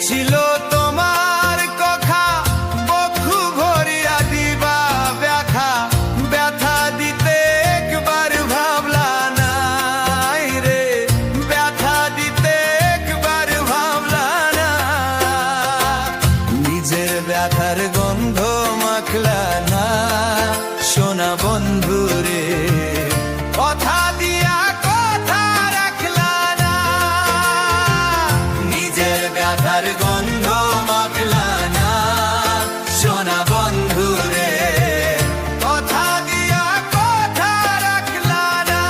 ছিল তোমার কথা বক্ষু ভরিয়া দিবা ব্যাখা ব্যথা দিতে একবার ভাবলা নাই রে ব্যথা দিতে একবার ভাবলা না নিজের ব্যথার গন্ধ মাখলা না সোনা বন্ধু রে কথা দিয়া কথা রাখলা না নিজের ব্যথার গন্ধ মাখলা না সোনা বন্ধু রে কথা দিয়া কথা রাখলা না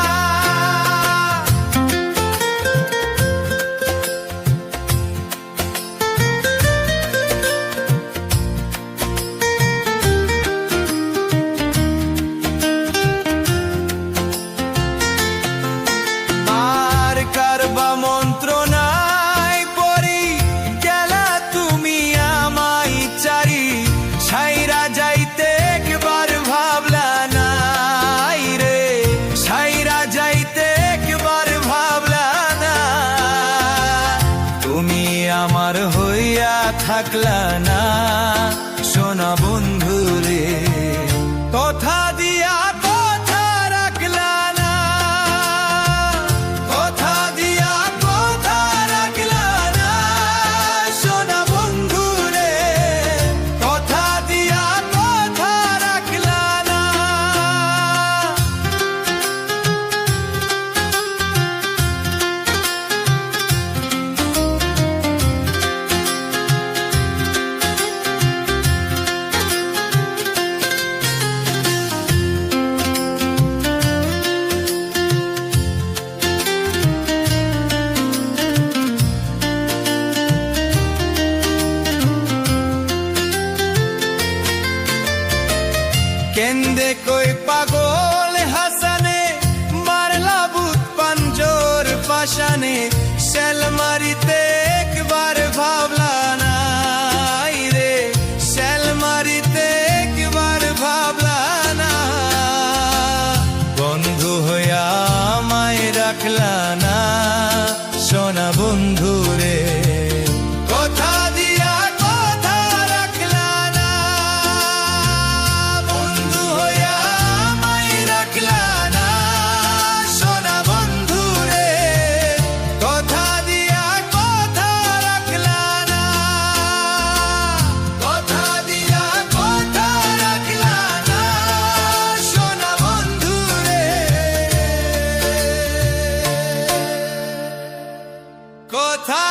আর কারবা মন্ত্রণায় পড়ি গেলা তুমি আমায় চারি ছাইরা যাইতে একবার ভাবলা নাই রে ছাইরা যাইতে একবার ভাবলা না তুমি আমার হইয়া থাকলা না সোনা বন্ধু রে কথা দিয়া কথা রাখলা না কথা দিয়া কথা রাখলা না সোনা বন্ধু রে কথা দিয়া কথা রাখলা না কেন্দে কই পাগল হাসানে মারলা বুত পাঞ্জর পাশানে সেল মারিতে একবার ভাবলা নাই রে সেল মারিতে একবার ভাবলা না বন্ধু হইয়া আমায় রাখলা না সোনা বন্ধু রে কথা দিয়া কথা রাখলা না বন্ধু হইয়া আমায় রাখলা না সোনা বন্ধু রে কথা দিয়া কথা রাখলা না কথা দিয়া কথা রাখলা না সোনা বন্ধু রে কথা